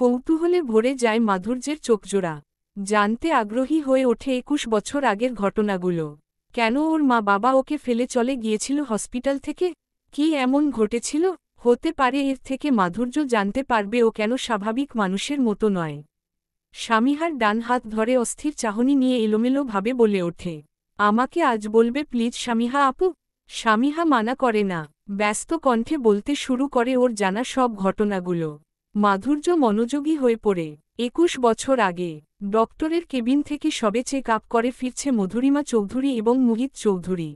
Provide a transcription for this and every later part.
কৌতূহলে ভরে যায় মাধুর্যের চোখজোড়া। জানতে আগ্রহী হয়ে ওঠে ২১ বছর আগের ঘটনাগুলো। কেন ওর মা বাবা ওকে ফেলে চলে গিয়েছিল হসপিটাল থেকে? কি এমন ঘটেছিল? হতে পারে এর থেকে মাধুর্য জানতে পারবে ও কেন স্বাভাবিক মানুষের মতো নয়। স্বামীহার ডান হাত ধরে অস্থির চাহনি নিয়ে এলোমেলো ভাবে বলে ওঠে, আমাকে আজ বলবে প্লিজ স্বামীহা আপু। স্বামীহা মানা করে না, ব্যস্ত কণ্ঠে বলতে শুরু করে ওর জানা সব ঘটনাগুলো। মাধুর্য মনোযোগী হয়ে পড়ে। ২১ বছর আগে ডক্টরের কেবিন থেকে সবে চেক আপ করে ফিরছে মধুরিমা চৌধুরী এবং মুহিত চৌধুরী।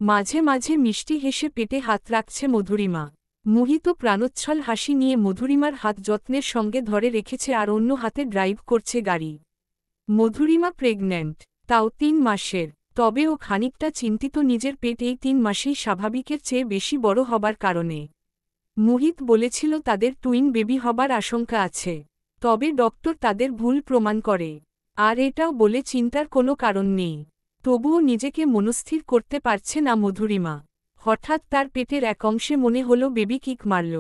মাঝে মাঝে মিষ্টি হেসে পেটে হাত রাখছে মধুরিমা। মুহিত প্রাণোচ্ছল হাসি নিয়ে মধুরিমার হাত যত্নের সঙ্গে ধরে রেখেছে আর অন্য হাতে ড্রাইভ করছে গাড়ি। মধুরিমা প্রেগন্যান্ট, তাও ৩ মাসের। তবে ও খানিকটা চিন্তিত নিজের পেট এই ৩ মাসেই স্বাভাবিকের চেয়ে বেশি বড় হবার কারণে। মুহিত বলেছিল তাদের টুইন বেবি হবার আশঙ্কা আছে, তবে ডক্টর তাদের ভুল প্রমাণ করে। আর এটাও বলে চিন্তার কোনো কারণ নেই। তবুও নিজেকে মনস্থির করতে পারছে না মধুরিমা। হঠাৎ তার পেটের এক অংশে মনে হলো বেবি কিক মারল।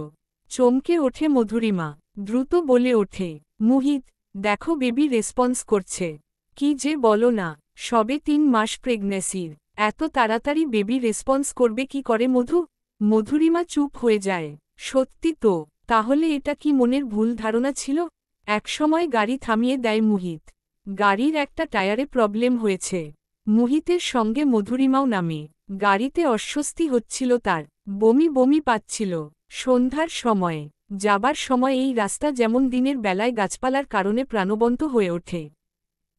চমকে ওঠে মধুরিমা, দ্রুত বলে ওঠে, মুহিত, দেখো বেবি রেসপন্স করছে। কি যে বলো না, সবে ৩ মাস প্রেগন্যান্সির, এত তাড়াতাড়ি বেবি রেসপন্স করবে কি করে মধু? মধুরিমা চুপ হয়ে যায়। সত্যি তো, তাহলে এটা কি মনের ভুল ধারণা ছিল? একসময় গাড়ি থামিয়ে দেয় মুহিত। গাড়ির একটা টায়ারে প্রবলেম হয়েছে। মুহিতের সঙ্গে মধুরিমাও নামে। গাড়িতে অস্বস্তি হচ্ছিল তার, বমি বমি পাচ্ছিল। সন্ধ্যার সময়ে যাবার সময় এই রাস্তা যেমন দিনের বেলায় গাছপালার কারণে প্রাণবন্ত হয়ে ওঠে,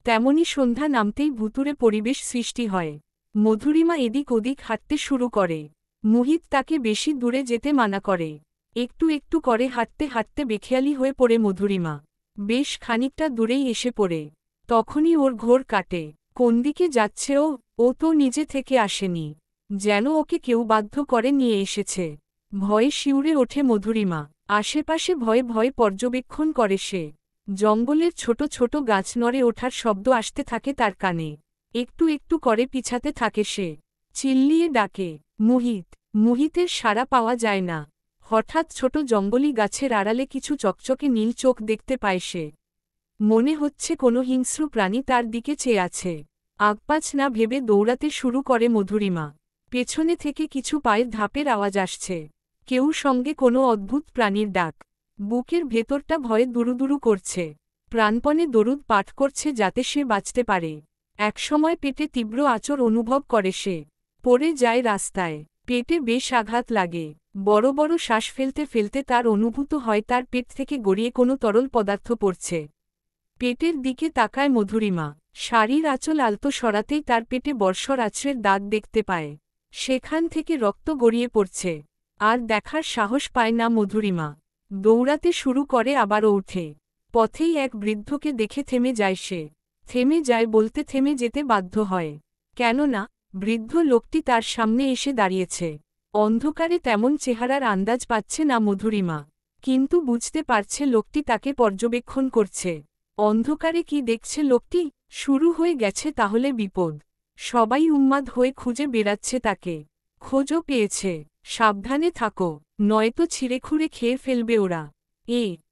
তেমনি সন্ধ্যা নামতেই ভুতুড়ে পরিবেশ সৃষ্টি হয়। মধুরিমা এদিক ওদিক হাঁটতে শুরু করে। মুহিত তাকে বেশি দূরে যেতে মানা করে। একটু একটু করে হাঁটতে হাঁটতে বেখেয়ালি হয়ে পড়ে মধুরিমা। বেশ খানিকটা দূরেই এসে পড়ে। তখনই ওর ঘোর কাটে। কোন দিকে যাচ্ছে ও তো নিজে থেকে আসেনি, যেন ওকে কেউ বাধ্য করে নিয়ে এসেছে। ভয়ে শিউরে ওঠে মধুরিমা। আশেপাশে ভয়ে ভয়ে পর্যবেক্ষণ করে সে। জঙ্গলের ছোট ছোট গাছ নড়ে ওঠার শব্দ আসতে থাকে তার কানে। একটু একটু করে পিছাতে থাকে সে। চিল্লিয়ে ডাকে, মুহিত। মুহিতের সাড়া পাওয়া যায় না। হঠাৎ ছোট জঙ্গলি গাছের আড়ালে কিছু চকচকে নীল চোখ দেখতে পায় সে। মনে হচ্ছে কোনো হিংস্র প্রাণী তার দিকে চেয়ে আছে। আগপাছ না ভেবে দৌড়াতে শুরু করে মধুরিমা। পেছনে থেকে কিছু পায়ের ধাপের আওয়াজ আসছে। কেউ সঙ্গে কোনো অদ্ভুত প্রাণীর ডাক। বুকের ভেতরটা ভয়ে দুরুদুরু করছে। প্রাণপণে দরুদ পাঠ করছে যাতে সে বাঁচতে পারে। একসময় পেটে তীব্র আঁচড় অনুভব করে সে। পড়ে যায় রাস্তায়। পেটে বেশ আঘাত লাগে। বড় বড় শ্বাস ফেলতে ফেলতে তার অনুভূত হয় তার পেট থেকে গড়িয়ে কোনো তরল পদার্থ পড়ছে। পেটের দিকে তাকায় মধুরিমা। শাড়ির আঁচল আলতো সরাতেই তার পেটে বর্ষর আছড়ের দাগ দেখতে পায়। সেখান থেকে রক্ত গড়িয়ে পড়ছে। আর দেখার সাহস পায় না মধুরিমা। দৌড়াতে শুরু করে, আবারও উঠে। পথেই এক বৃদ্ধকে দেখে থেমে যায় সে। থেমে যায় বলতে থেমে যেতে বাধ্য হয়। কেননা বৃদ্ধ লোকটি তার সামনে এসে দাঁড়িয়েছে। অন্ধকারে তেমন চেহারার আন্দাজ পাচ্ছে না মধুরিমা, কিন্তু বুঝতে পারছে লোকটি তাকে পর্যবেক্ষণ করছে। অন্ধকারে কি দেখছে লোকটি? শুরু হয়ে গেছে তাহলে বিপদ। সবাই উন্মাদ হয়ে খুঁজে বেড়াচ্ছে তাকে। খোঁজও পেয়েছে। সাবধানে থাকো, নয়তো ছিঁড়েখুঁড়ে খেয়ে ফেলবে ওরা।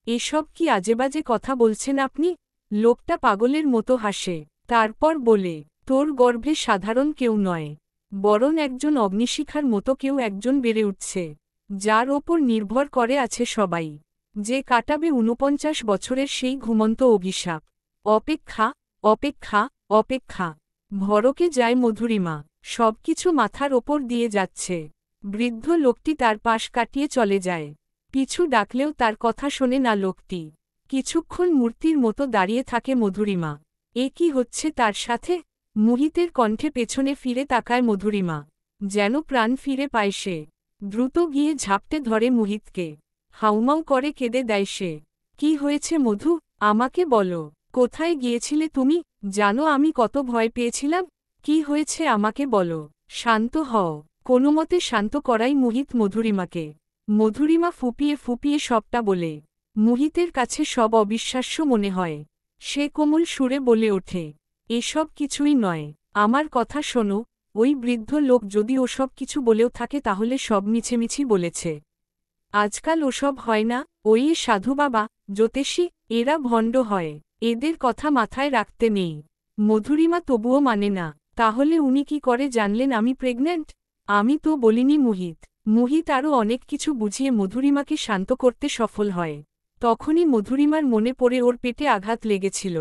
এসব কি আজেবাজে কথা বলছেন আপনি? লোকটা পাগলের মতো হাসে। তারপর বলে, তোর গর্ভে সাধারণ কেউ নয়, বরং একজন অগ্নিশিখার মতো কেউ একজন বেড়ে উঠছে, যার ওপর নির্ভর করে আছে সবাই। যে কাটাবে ৪৯ বছরের সেই ঘুমন্ত অভিশাপ। অপেক্ষা, অপেক্ষা, অপেক্ষা। ভরকে যায় মধুরিমা। সবকিছু মাথার ওপর দিয়ে যাচ্ছে। বৃদ্ধ লোকটি তার পাশ কাটিয়ে চলে যায়। পিছু ডাকলেও তার কথা শোনে না লোকটি। কিছুক্ষণ মূর্তির মতো দাঁড়িয়ে থাকে মধুরিমা। এ কি হচ্ছে তার সাথে? মুহিতের কণ্ঠে পেছনে ফিরে তাকায় মধুরিমা। যেন প্রাণ ফিরে পায় সে। দ্রুত গিয়ে ঝাপটে ধরে মুহিতকে। হাউমাউ করে কেঁদে দেয় সে। কি হয়েছে মধু, আমাকে বলো। কোথায় গিয়েছিলে তুমি? জানো আমি কত ভয় পেয়েছিলাম। কি হয়েছে আমাকে বলো। শান্ত হও। কোনোমতে শান্ত করাই মুহিত মধুরিমাকে। মধুরিমা ফুপিয়ে ফুপিয়ে সবটা বলে। মুহিতের কাছে সব অবিশ্বাস্য মনে হয়। সে কোমল সুরে বলে ওঠে, এসব কিছুই নয়। আমার কথা শোনো, ওই বৃদ্ধ লোক যদি ওসব কিছু বলেও থাকে তাহলে সব মিছেমিছি বলেছে। আজকাল ওসব হয় না, ওই সাধু বাবা, জ্যোতিষী, এরা ভণ্ড হয়, এদের কথা মাথায় রাখতে নেই। মধুরিমা তবুও মানে না। তাহলে উনি কি করে জানলেন আমি প্রেগন্যান্ট? আমি তো বলিনি। মুহিত আরও অনেক কিছু বুঝিয়ে মধুরিমাকে শান্ত করতে সফল হয়। তখনই মধুরিমার মনে পড়ে ওর পেটে আঘাত লেগেছিল।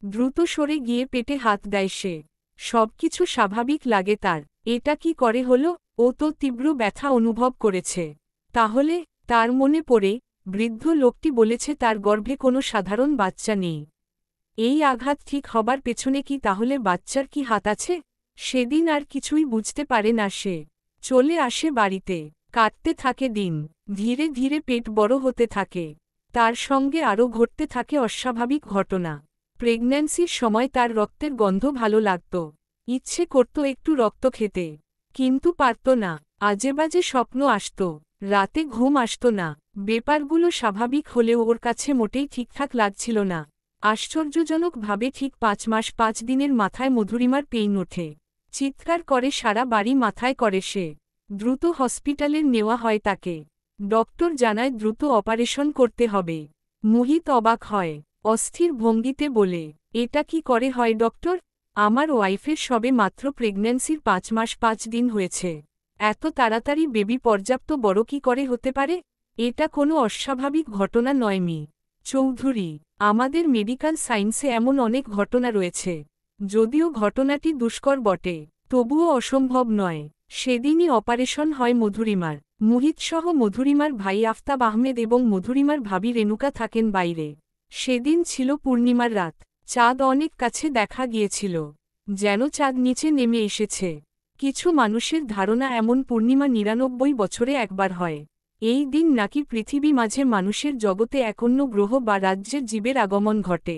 দ্রুত সরে গিয়ে পেটে হাত দেয় সে। সবকিছু স্বাভাবিক লাগে তার। এটা কি করে হলো? ও তো তীব্র ব্যথা অনুভব করেছে। তাহলে তার মনে পড়ে বৃদ্ধ লোকটি বলেছে তার গর্ভে কোনো সাধারণ বাচ্চা নেই। এই আঘাত ঠিক হবার পেছনে কি তাহলে বাচ্চার কি হাত আছে? সেদিন আর কিছুই বুঝতে পারে না সে। চলে আসে বাড়িতে। কাটতে থাকে দিন। ধীরে ধীরে পেট বড় হতে থাকে। তার সঙ্গে আরও ঘটতে থাকে অস্বাভাবিক ঘটনা। প্রেগন্যান্সির সময় তার রক্তের গন্ধ ভালো লাগত। ইচ্ছে করত একটু রক্ত খেতে। কিন্তু পারত না। আজেবাজে স্বপ্ন আসত। রাতে ঘুম আসত না। ব্যাপারগুলো স্বাভাবিক হলেও ওর কাছে মোটেই ঠিকঠাক লাগছিল না। আশ্চর্যজনকভাবে ঠিক 5 মাস 5 দিনের মাথায় মধুরিমার পেইন ওঠে। চিৎকার করে সারা বাড়ি মাথায় করে সে। দ্রুত হসপিটালে নেওয়া হয় তাকে। ডক্টর জানায় দ্রুত অপারেশন করতে হবে। মুহিত অবাক হয়। অস্থির ভঙ্গিতে বলে, এটা কি করে হয় ডক্টর? আমার ওয়াইফের সবে মাত্র প্রেগন্যান্সির 5 মাস 5 দিন হয়েছে। এত তাড়াতাড়ি বেবি পর্যাপ্ত বড় কি করে হতে পারে? এটা কোনো অস্বাভাবিক ঘটনা নয় চৌধুরী। আমাদের মেডিকেল সায়েন্সে এমন অনেক ঘটনা রয়েছে। যদিও ঘটনাটি দুষ্কর বটে, তবুও অসম্ভব নয়। সেদিনই অপারেশন হয় মধুরিমার। মুহিতসহ মধুরিমার ভাই আফতাব আহমেদ এবং মধুরিমার ভাবি রেণুকা থাকেন বাইরে। সেদিন ছিল পূর্ণিমার রাত। চাঁদ অনেক কাছে দেখা গিয়েছিল। যেন চাঁদ নিচে নেমে এসেছে। কিছু মানুষের ধারণা এমন পূর্ণিমা 99 বছরে একবার হয়। এই দিন নাকি পৃথিবী মাঝে মানুষের জগতে এক অন্য গ্রহ বা রাজ্যের জীবের আগমন ঘটে।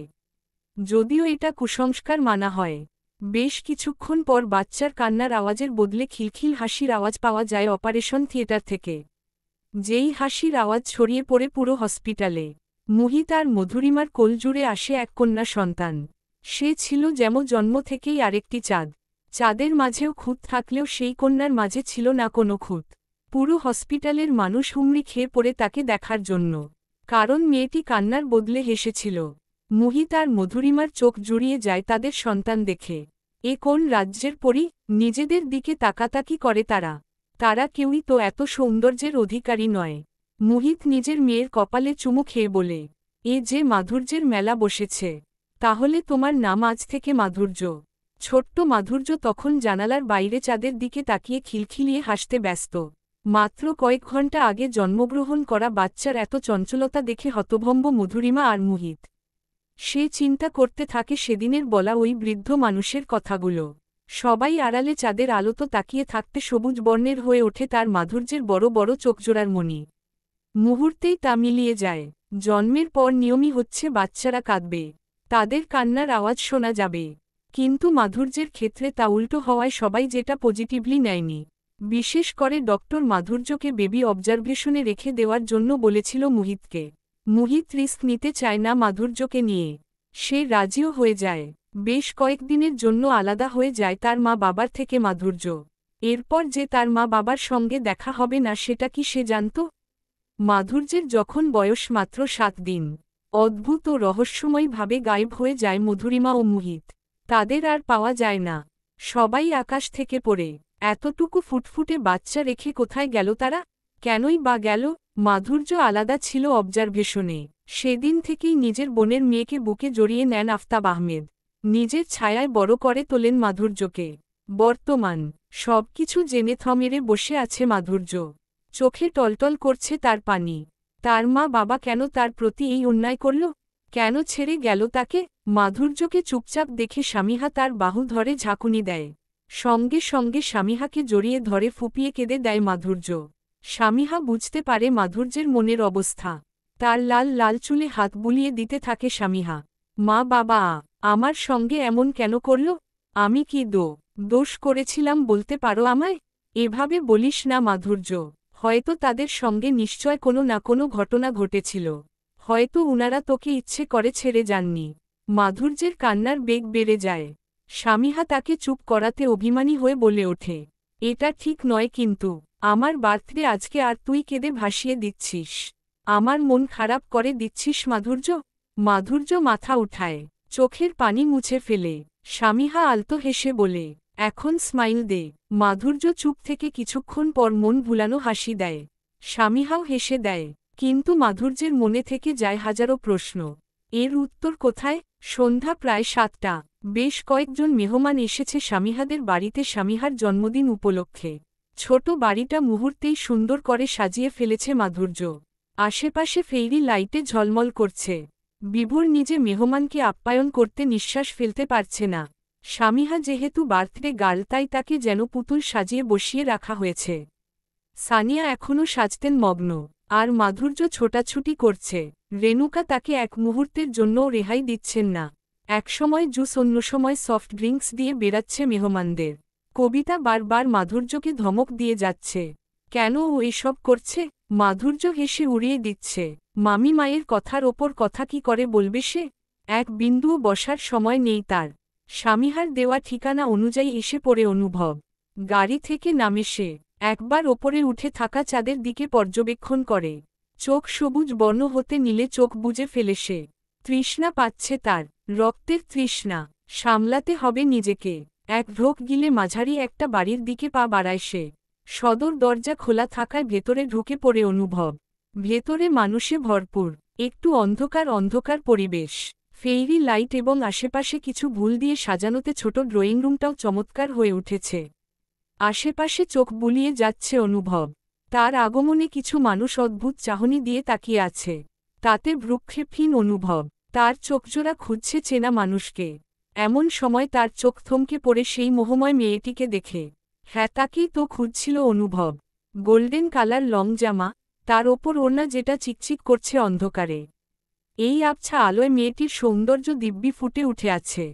যদিও এটা কুসংস্কার মানা হয়। বেশ কিছুক্ষণ পর বাচ্চার কান্নার আওয়াজের বদলে খিলখিল হাসির আওয়াজ পাওয়া যায় অপারেশন থিয়েটার থেকে। যেই হাসির আওয়াজ ছড়িয়ে পড়ে পুরো হসপিটালে। মুহিত আর মধুরিমার কোল জুড়ে আসে এক কন্যা সন্তান। সে ছিল যেমন জন্ম থেকেই আরেকটি চাঁদ। চাঁদের মাঝেও খুঁত থাকলেও সেই কন্যার মাঝে ছিল না কোনো খুঁত। পুরো হসপিটালের মানুষ হুমড়ি খেয়ে পড়ে তাকে দেখার জন্য। কারণ মেয়েটি কান্নার বদলে হেসেছিল। মুহিত আর মধুরিমার চোখ জুড়িয়ে যায় তাদের সন্তান দেখে। এ কোন রাজ্যের পরী? নিজেদের দিকে তাকাতাকি করে তারা। তারা কেউই তো এত সৌন্দর্যের অধিকারী নয়। মুহিত নিজের মেয়ের কপালে চুমু খেয়ে বলে, এ যে মাধুর্যের মেলা বসেছে। তাহলে তোমার নাম আজ থেকে মাধুর্য। ছোট্ট মাধুর্য তখন জানালার বাইরে চাঁদের দিকে তাকিয়ে খিলখিলিয়ে হাসতে ব্যস্ত। মাত্র কয়েক ঘন্টা আগে জন্মগ্রহণ করা বাচ্চার এত চঞ্চলতা দেখে হতভম্ব মধুরিমা আর মুহিত। সে চিন্তা করতে থাকে সেদিনের বলা ওই বৃদ্ধ মানুষের কথাগুলো। সবাই আড়ালে চাঁদের আলোতো তাকিয়ে থাকতে সবুজ বর্ণের হয়ে ওঠে তার মাধুর্যের বড় বড় চোখজোড়ার মণি। মুহূর্তেই তা মিলিয়ে যায়। জন্মের পর নিয়মই হচ্ছে বাচ্চারা কাঁদবে। তাদের কান্নার আওয়াজ শোনা যাবে। কিন্তু মাধুর্যের ক্ষেত্রে তা উল্টো হওয়ায় সবাই যেটা পজিটিভলি নেয়নি। বিশেষ করে ডক্টর মাধুর্যকে বেবি অবজারভেশনে রেখে দেওয়ার জন্য বলেছিল মুহিতকে। মুহিত রিস্ক নিতে চায় না মাধুর্যকে নিয়ে। সে রাজিও হয়ে যায়। বেশ কয়েকদিনের জন্য আলাদা হয়ে যায় তার মা বাবার থেকে মাধুর্য। এরপর যে তার মা বাবার সঙ্গে দেখা হবে না সেটা কি সে জানত? মাধুর্যের যখন বয়স মাত্র 7 দিন, অদ্ভুত ও রহস্যময়ভাবে গায়েব হয়ে যায় মধুরিমা ও মুহিত। তাদের আর পাওয়া যায় না। সবাই আকাশ থেকে পড়ে। এতটুকু ফুটফুটে বাচ্চা রেখে কোথায় গেল তারা? কেনই বা গেল? মাধুর্য আলাদা ছিল অবজারভেশনে। সেদিন থেকেই নিজের বোনের মেয়েকে বুকে জড়িয়ে নেন আফতাব আহমেদ। নিজের ছায়ায় বড় করে তোলেন মাধুর্যকে। বর্তমান সবকিছু জেনে থমেরে বসে আছে মাধুর্য। চোখে টলটল করছে তার পানি। তার মা বাবা কেন তার প্রতি এই অন্যায় করল? কেন ছেড়ে গেল তাকে? মাধুর্যকে চুপচাপ দেখে স্বামীহা তার বাহু ধরে ঝাঁকুনি দেয়। সঙ্গে সঙ্গে স্বামীহাকে জড়িয়ে ধরে ফুপিয়ে কেঁদে দেয় মাধুর্য। স্বামীহা বুঝতে পারে মাধুর্যের মনের অবস্থা। তার লাল লাল চুলে হাত বুলিয়ে দিতে থাকে স্বামীহা। মা বাবা, আমার সঙ্গে এমন কেন করল? আমি কি দোষ করেছিলাম বলতে পারো আমায়? এভাবে বলিস না মাধুর্য। হয়তো তাদের সঙ্গে নিশ্চয় কোনো না কোনো ঘটনা ঘটেছিল। হয়তো উনারা তোকে ইচ্ছে করে ছেড়ে যাননি। মাধুর্যের কান্নার বেগ বেড়ে যায়। স্বামীহা তাকে চুপ করাতে অভিমানী হয়ে বলে ওঠে, এটা ঠিক নয় কিন্তু আমার বার্থডে আজকে আর তুই কেঁদে ভাসিয়ে দিচ্ছিস, আমার মন খারাপ করে দিচ্ছিস মাধুর্য। মাধুর্য মাথা উঠায়, চোখের পানি মুছে ফেলে। স্বামীহা আলতো হেসে বলে, এখন স্মাইল দে। মাধুর্য চুপ থেকে কিছুক্ষণ পর মন ভুলানো হাসি দেয়। স্বামীহাও হেসে দেয়, কিন্তু মাধুর্যের মনে থেকে যায় হাজারো প্রশ্ন। এর উত্তর কোথায়? সন্ধ্যা প্রায় 7টা। বেশ কয়েকজন মেহমান এসেছে স্বামীহাদের বাড়িতে স্বামীহার জন্মদিন উপলক্ষে। ছোট বাড়িটা মুহূর্তেই সুন্দর করে সাজিয়ে ফেলেছে মাধুর্য। আশেপাশে ফেরি লাইটে ঝলমল করছে। বিভোর নিজে মেহমানকে আপ্যায়ন করতে নিঃশ্বাস ফেলতে পারছে না। স্বামীহা যেহেতু বার্থডে গার্ল তাই তাকে যেন পুতুল সাজিয়ে বসিয়ে রাখা হয়েছে। সানিয়া এখনও সাজতেন মগ্ন, আর মাধুর্য ছোটাছুটি করছে। রেণুকা তাকে এক মুহূর্তের জন্যও রেহাই দিচ্ছেন না। একসময় জুস অন্য সময় সফট ড্রিঙ্কস দিয়ে বেড়াচ্ছে মেহমানদের। কবিতা বারবার মাধুর্যকে ধমক দিয়ে যাচ্ছে। কেন ও এসব করছে? মাধুর্য হেসে উড়িয়ে দিচ্ছে। মামি মায়ের কথার ওপর কথা কি করে বলবে সে? এক বিন্দুও বসার সময় নেই তার। স্বামীহার দেওয়া ঠিকানা অনুযায়ী এসে পড়ে অনুভব। গাড়ি থেকে নামে সে, একবার ওপরে উঠে থাকা চাঁদের দিকে পর্যবেক্ষণ করে। চোখ সবুজ বর্ণ হতে নিলে চোখ বুজে ফেলে সে। তৃষ্ণা পাচ্ছে তার, রক্তের তৃষ্ণা। সামলাতে হবে নিজেকে। এক ঢোক গিলে মাঝারি একটা বাড়ির দিকে পা বাড়ায় সে। সদর দরজা খোলা থাকায় ভেতরে ঢুকে পড়ে অনুভব। ভেতরে মানুষে ভরপুর, একটু অন্ধকার অন্ধকার পরিবেশ। ফেরি লাইট এবং আশেপাশে কিছু ভুল দিয়ে সাজানোতে ছোট ড্রয়িং রুমটাও চমৎকার হয়ে উঠেছে। আশেপাশে চোখ বুলিয়ে যাচ্ছে অনুভব। তার আগমনে কিছু মানুষ অদ্ভুত চাহনি দিয়ে তাকিয়ে আছে। তাতে ভ্রুক্ষেপহীন অনুভব। তার চোখজোড়া খুঁজছে চেনা মানুষকে। এমন সময় তার চোখ থমকে পড়ে সেই মোহময় মেয়েটিকে দেখে। হ্যাঁ, তাকেই তো খুঁজছিল অনুভব। গোল্ডেন কালার লং জামা, তার ওপর ওড়না যেটা চিকচিক করছে অন্ধকারে। এই আবছা আলোয় মেয়েটির সৌন্দর্য দিব্যি ফুটে উঠে আছে।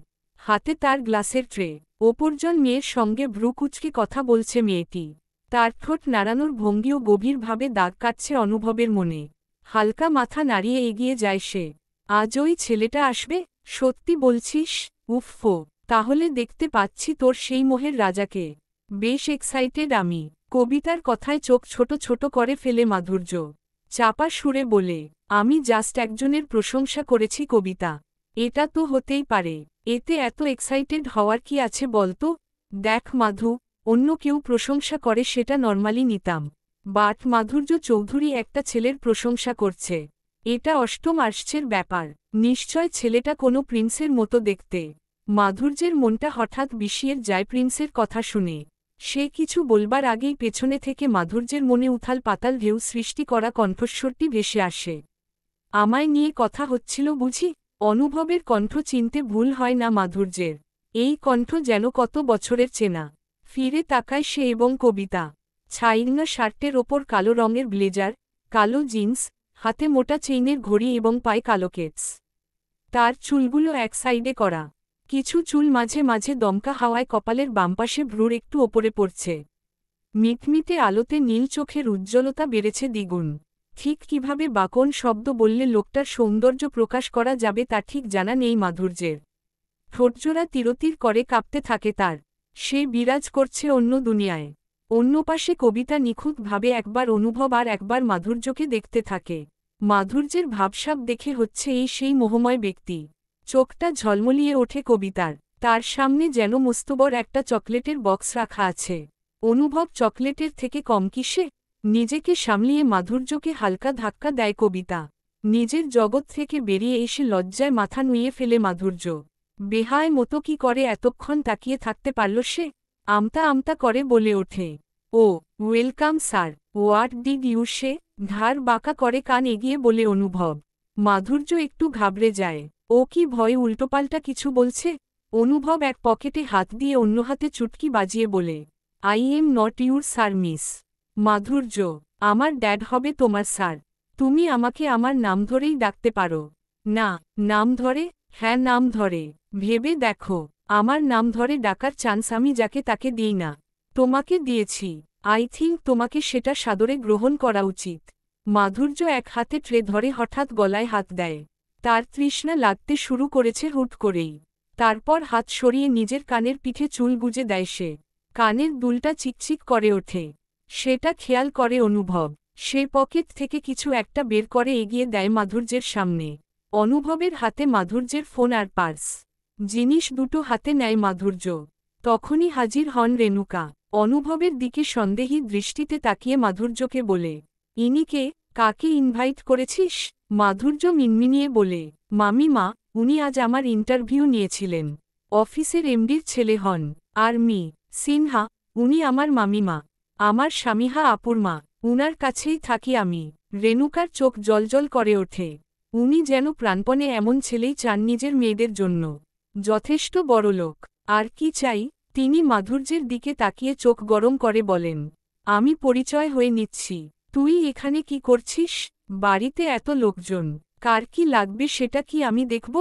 হাতে তার গ্লাসের ট্রে। অপরজন মেয়ের সঙ্গে ভ্রু কুঁচকে কথা বলছে মেয়েটি। তার ঠোঁট নাড়ানোর ভঙ্গিও গভীরভাবে দাগ কাটছে অনুভবের মনে। হালকা মাথা নাড়িয়ে এগিয়ে যায় সে। আজ ওই ছেলেটা আসবে? সত্যি বলছিস? উফফো, তাহলে দেখতে পাচ্ছি তোর সেই মোহের রাজাকে। বেশ এক্সাইটেড আমি। কবিতার কথায় চোখ ছোট ছোট করে ফেলে মাধুর্য। চাপা সুরে বলে, আমি জাস্ট একজনের প্রশংসা করেছি কবিতা। এটা তো হতেই পারে। এতে এত এক্সাইটেড হওয়ার কি আছে বলতো? দেখ মাধু, অন্য কেউ প্রশংসা করে সেটা নর্মালি নিতাম, বাট মাধুর্য চৌধুরী একটা ছেলের প্রশংসা করছে। এটা অষ্টম আশ্চর্যের ব্যাপার। নিশ্চয় ছেলেটা কোনো প্রিন্সের মতো দেখতে। মাধুর্যের মনটা হঠাৎ বিষিয়ে যায় প্রিন্সের কথা শুনে। সে কিছু বলবার আগেই পেছনে থেকে মাধুর্যের মনে উথাল পাতাল ঢেউ সৃষ্টি করা কণ্ঠস্বরটি ভেসে আসে। আমায় নিয়ে কথা হচ্ছিল বুঝি? অনুভবের কণ্ঠ চিনতে ভুল হয় না মাধুর্যের। এই কণ্ঠ যেন কত বছরের চেনা। ফিরে তাকায় সে এবং কবিতা। ছাইনা শার্টের ওপর কালো রঙের ব্লেজার, কালো জিন্স, হাতে মোটা চেইনের ঘড়ি এবং পায়ে কালো কেটস। তার চুলগুলো এক সাইডে করা। কিছু চুল মাঝে মাঝে দমকা হাওয়ায় কপালের বামপাশে ভ্রুর একটু ওপরে পড়ছে। মিটমিটে আলোতে নীল চোখের উজ্জ্বলতা বেড়েছে দ্বিগুণ। ঠিক কিভাবে বা কোন শব্দ বললে লোকটার সৌন্দর্য প্রকাশ করা যাবে তা ঠিক জানা নেই মাধুর্যের। ঠোঁটজোড়া তিরতির করে কাঁপতে থাকে তার। সে বিরাজ করছে অন্য দুনিয়ায়। অন্য পাশে কবিতা নিখুঁতভাবে একবার অনুভব আর একবার মাধুর্যকে দেখতে থাকে। মাধুর্যের ভাবসাব দেখে হচ্ছে এই সেই মোহময় ব্যক্তি। চোখটা ঝলমলিয়ে ওঠে কবিতার। তার সামনে যেন মস্তবর একটা চকলেটের বক্স রাখা আছে। অনুভব চকলেটের থেকে কম কিসে? নিজেকে সামলিয়ে মাধুর্যকে হালকা ধাক্কা দেয় কবিতা। নিজের জগৎ থেকে বেরিয়ে এসে লজ্জায় মাথা নুইয়ে ফেলে মাধুর্য। বেহায় মতো কি করে এতক্ষণ তাকিয়ে থাকতে পারল সে? আমতা আমতা করে বলে ওঠে, oh welcome sir, what did you say? ঘাড় বাঁকা করে কান এগিয়ে বলে অনুভব। মাধুর্য একটু ঘাবড়ে যায়। ও কি ভয়ে উল্টোপাল্টা কিছু বলছে? অনুভব এক পকেটে হাত দিয়ে অন্য হাতে চুটকি বাজিয়ে বলে, I am not your sir miss. মাধুর্য, আমার ড্যাড হবে তোমার স্যার। তুমি আমাকে আমার নাম ধরেই ডাকতে পারো। না, নাম ধরে? হ্যাঁ, নাম ধরে। ভেবে দেখো, আমার নাম ধরে ডাকার চান্স আমি যাকে তাকে দিই না। তোমাকে দিয়েছি। আই থিঙ্ক তোমাকে সেটা সাদরে গ্রহণ করা উচিত। মাধুর্য এক হাতে ট্রে ধরে হঠাৎ গলায় হাত দেয়। তার তৃষ্ণা লাগতে শুরু করেছে হুট করেই। তারপর হাত সরিয়ে নিজের কানের পিঠে চুল গুজে দেয় সে। কানের দুলটা চিকচিক করে ওঠে। সেটা খেয়াল করে অনুভব। সে পকেট থেকে কিছু একটা বের করে এগিয়ে দেয় মাধুর্যের সামনে। অনুভবের হাতে মাধুর্যের ফোন আর পার্স। জিনিস দুটো হাতে নেয় মাধুর্য। তখনই হাজির হন রেণুকা। অনুভবের দিকে সন্দেহী দৃষ্টিতে তাকিয়ে মাধুর্যকে বলে, ইনিকে, কাকে ইনভাইট করেছিস? মাধুর্য মিনমিনিয়ে বলে, মামিমা, উনি আজ আমার ইন্টারভিউ নিয়েছিলেন। অফিসের এমডির ছেলে হন। আর মি সিনহা, উনি আমার মামিমা। আমার স্বামীহা আপুর মা। উনার কাছেই থাকি আমি। রেণুকার চোখ জ্বলজ্বল করে ওঠে। উনি যেন প্রাণপণে এমন ছেলেই চান নিজের মেয়েদের জন্য। যথেষ্ট বড়লোক। আর কি চাই? তিনি মাধুর্যের দিকে তাকিয়ে চোখ গরম করে বলেন, আমি পরিচয় হয়ে নিচ্ছি। তুই এখানে কি করছিস? বাড়িতে এত লোকজন। কার কি লাগবে সেটা কি আমি দেখব?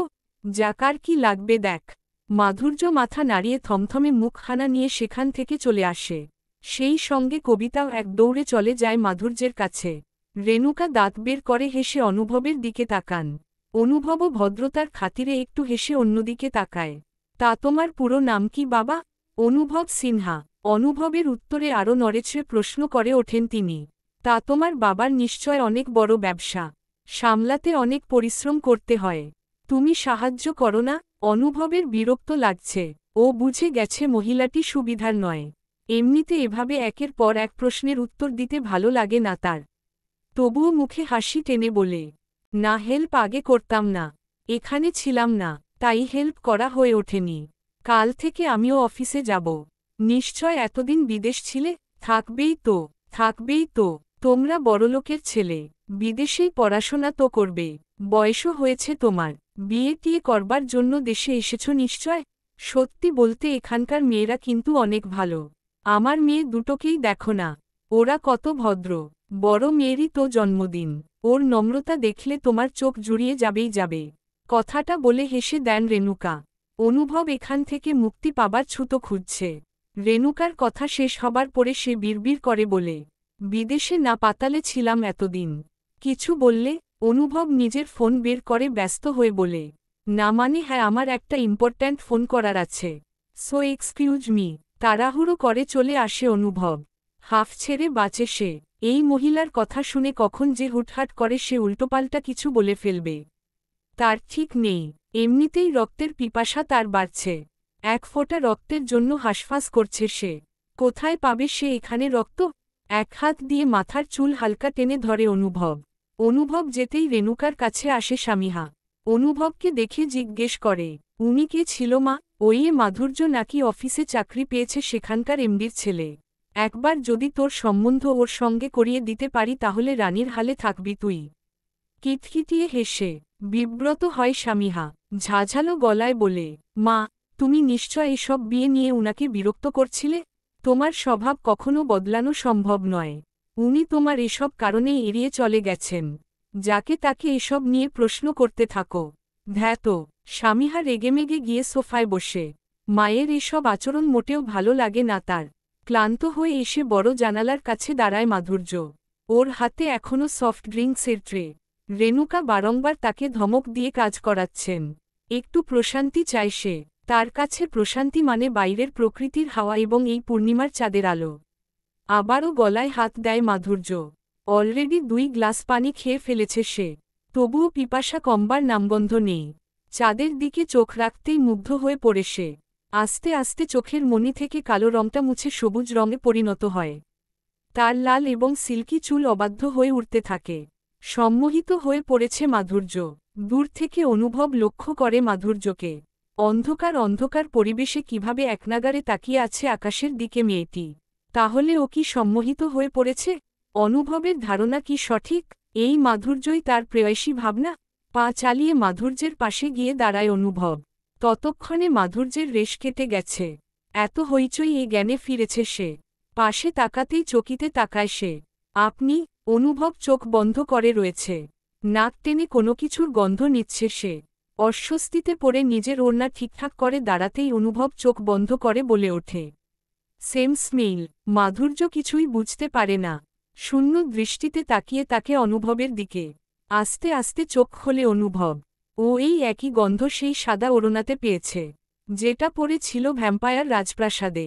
যা, কার কি লাগবে দেখ। মাধুর্য মাথা নাড়িয়ে থমথমে মুখখানা নিয়ে সেখান থেকে চলে আসে। সেই সঙ্গে কবিতাও এক দৌড়ে চলে যায় মাধুর্যের কাছে। রেণুকা দাঁত বের করে হেসে অনুভবের দিকে তাকান। অনুভবও ভদ্রতার খাতিরে একটু হেসে অন্যদিকে তাকায়। তা তোমার পুরো নাম কি বাবা? অনুভব সিনহা। অনুভবের উত্তরে আরও নড়েচড়ে প্রশ্ন করে ওঠেন তিনি। তা তোমার বাবার নিশ্চয় অনেক বড় ব্যবসা। সামলাতে অনেক পরিশ্রম করতে হয়। তুমি সাহায্য করো না? অনুভবের বিরক্ত লাগছে। ও বুঝে গেছে মহিলাটি সুবিধার নয়। এমনিতে এভাবে একের পর এক প্রশ্নের উত্তর দিতে ভালো লাগে না তার। তবুও মুখে হাসি টেনে বলে, না, হেল্প আগে করতাম না। এখানে ছিলাম না, তাই হেল্প করা হয়ে ওঠেনি। কাল থেকে আমিও অফিসে যাব। নিশ্চয় এতদিন বিদেশ ছিলে? থাকবেই তো, থাকবেই তো। তোমরা বড়লোকের ছেলে, বিদেশেই পড়াশোনা তো করবে। বয়সও হয়েছে তোমার। বিয়ে টিয়ে করবার জন্য দেশে এসেছ নিশ্চয়? সত্যি বলতে এখানকার মেয়েরা কিন্তু অনেক ভালো। আমার মেয়ে দুটোকেই দেখো না, ওরা কত ভদ্র। বড় মেয়েরই তো জন্মদিন। ওর নম্রতা দেখলে তোমার চোখ জুড়িয়ে যাবেই যাবে। কথাটা বলে হেসে দেন রেণুকা। অনুভব এখান থেকে মুক্তি পাবার ছুতো খুঁজছে। রেণুকার কথা শেষ হবার পরে সে বিড়বিড় করে বলে, বিদেশে না পাতালে ছিলাম এতদিন। কিছু বললে? অনুভব নিজের ফোন বের করে ব্যস্ত হয়ে বলে, না মানে হ্যাঁ, আমার একটা ইম্পর্ট্যান্ট ফোন করার আছে। So excuse me. তাড়াহুড়ো করে চলে আসে অনুভব। হাফ ছেড়ে বাঁচে সে। এই মহিলার কথা শুনে কখন যে হুটহাট করে সে উল্টোপাল্টা কিছু বলে ফেলবে তার ঠিক নেই। এমনিতেই রক্তের পিপাসা তার বাড়ছে। এক ফোঁটা রক্তের জন্য হাঁসফাঁস করছে সে। কোথায় পাবে সে এখানে রক্ত? এক হাত দিয়ে মাথার চুল হালকা টেনে ধরে অনুভব। অনুভব যেতেই রেণুকার কাছে আসে স্বামীহা। অনুভবকে দেখে জিজ্ঞেস করে, উনি কে ছিল মা? ওই মাধুর্য নাকি অফিসে চাকরি পেয়েছে সেখানকার এমডির ছেলে। একবার যদি তোর সম্বন্ধ ওর সঙ্গে করিয়ে দিতে পারি তাহলে রানীর হালে থাকবি তুই। কিটকিটিয়ে হেসে বিব্রত হয় স্বামীহা। ঝাঝালো গলায় বলে, মা, তুমি নিশ্চয় এসব বিয়ে নিয়ে উনাকে বিরক্ত করছিলে? তোমার স্বভাব কখনো বদলানো সম্ভব নয়। উনি তোমার এসব কারণেই এড়িয়ে চলে গেছেন। যাকে তাকে এসব নিয়ে প্রশ্ন করতে থাকো। ধ্যাত। স্বামীহা রেগেমেগে গিয়ে সোফায় বসে। মায়ের এসব আচরণ মোটেও ভালো লাগে না তার। ক্লান্ত হয়ে এসে বড় জানালার কাছে দাঁড়ায় মাধুর্য। ওর হাতে এখনও সফট ড্রিঙ্কসের ট্রে। রেণুকা বারংবার তাকে ধমক দিয়ে কাজ করাচ্ছেন। একটু প্রশান্তি চায় সে। তার কাছে প্রশান্তি মানে বাইরের প্রকৃতির হাওয়া এবং এই পূর্ণিমার চাঁদের আলো। আবারও গলায় হাত দেয় মাধুর্য। অলরেডি 2 গ্লাস পানি খেয়ে ফেলেছে সে। তবুও পিপাসা কমবার নামগন্ধ নেই। চাঁদের দিকে চোখ রাখতেই মুগ্ধ হয়ে পড়ে সে। আস্তে আস্তে চোখের মণি থেকে কালো রংটা মুছে সবুজ রঙে পরিণত হয়। তার লাল এবং সিল্কি চুল অবাধ্য হয়ে উঠতে থাকে। সম্মোহিত হয়ে পড়েছে মাধুর্য। দূর থেকে অনুভব লক্ষ্য করে মাধুর্যকে। অন্ধকার অন্ধকার পরিবেশে কিভাবে একনাগারে তাকিয়ে আছে আকাশের দিকে মেয়েটি। তাহলে ও কি সম্মোহিত হয়ে পড়েছে? অনুভবের ধারণা কি সঠিক? এই মাধুর্যই তার প্রেয়সী ভাবনা? পা চালিয়ে মাধুর্যের পাশে গিয়ে দাঁড়ায় অনুভব। ততক্ষণে মাধুর্যের রেশ কেটে গেছে। এত হইচই এ জ্ঞানে ফিরেছে সে। পাশে তাকাতেই চকিতে তাকায় সে। আপনি? অনুভব চোখ বন্ধ করে রয়েছে। নাক টেনে কোনো কিছুর গন্ধ নিচ্ছে সে। অস্বস্তিতে পড়ে নিজের ওড়না ঠিকঠাক করে দাঁড়াতেই অনুভব চোখ বন্ধ করে বলে ওঠে, সেম স্মেল। মাধুর্য কিছুই বুঝতে পারে না। শূন্য দৃষ্টিতে তাকিয়ে তাকে অনুভবের দিকে। আস্তে আস্তে চোখ খোলে অনুভব। ও এই একই গন্ধ সেই সাদা ওড়নাতে পেয়েছে, যেটা পড়ে ছিল ভ্যাম্পায়ার রাজপ্রাসাদে।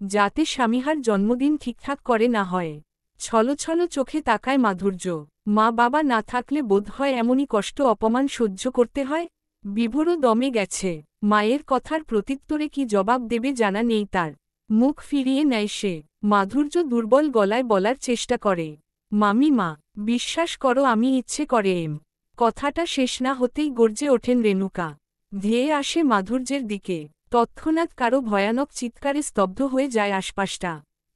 যাতে স্বামীহার জন্মদিন ঠিকঠাক করে না হয়। ছলছল চোখে তাকায় মাধুর্য। মা বাবা না থাকলে বোধহয় এমনই কষ্ট অপমান সহ্য করতে হয়। বিভোরও দমে গেছে। মায়ের কথার প্রত্যুত্তরে কি জবাব দেবে জানা নেই তার। মুখ ফিরিয়ে নেয় সে। মাধুর্য দুর্বল গলায় বলার চেষ্টা করে, মামি মা, বিশ্বাস করো আমি ইচ্ছে করে কথাটা শেষ না হতেই গর্জে ওঠেন রেণুকা। ধেয়ে আসে মাধুর্যের দিকে। তৎক্ষণাৎ কারো ভয়ানক চিৎকারে স্তব্ধ হয়ে যায় আশপাশটা।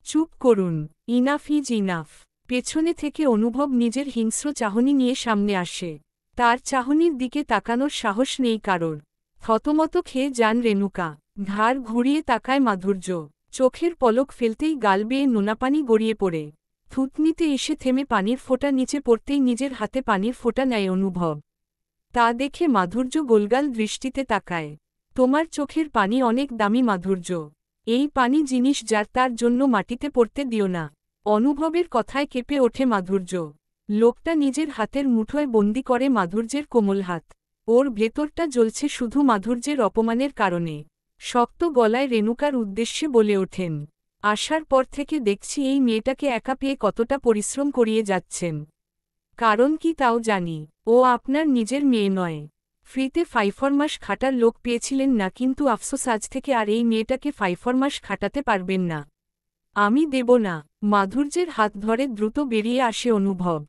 চুপ করুন, ইনাফ ইজ ইনাফ। পেছনে থেকে অনুভব নিজের হিংস্র চাহনি নিয়ে সামনে আসে। তার চাহনির দিকে তাকানোর সাহস নেই কারোর। থতমত খেয়ে যান রেণুকা। ঘাড় ঘুরিয়ে তাকায় মাধুর্য। চোখের পলক ফেলতেই গাল বেয়ে নোনাপানি গড়িয়ে পড়ে। থুতনিতে এসে থেমে পানির ফোঁটা নিচে পড়তেই নিজের হাতে পানির ফোঁটা নেয় অনুভব। তা দেখে মাধুর্য গোলগাল দৃষ্টিতে তাকায়। তোমার চোখের পানি অনেক দামি মাধুর্য। এই পানি জিনিস যার তার জন্য মাটিতে পড়তে দিও না। অনুভবের কথায় কেঁপে ওঠে মাধুর্য। লোকটা নিজের হাতের মুঠোয় বন্দি করে মাধুর্যের কোমল হাত। ওর ভেতরটা জ্বলছে শুধু মাধুর্যের অপমানের কারণে। শক্ত গলায় রেণুকার উদ্দেশ্যে বলে ওঠেন, আসার পর থেকে দেখছি এই মেয়েটাকে একা পেয়ে কতটা পরিশ্রম করিয়ে যাচ্ছেন। কারণ কি তাও জানি, ও আপনার নিজের মেয়ে নয়। ফ্রিতে 5 মাস খাটার লোক পেয়েছিলেন না, কিন্তু আফসোস আজ থেকে আর এই মেয়েটাকে 5 মাস খাটাতে পারবেন না। আমি দেব না। মাধুর্যের হাত ধরে দ্রুত বেরিয়ে আসে অনুভব।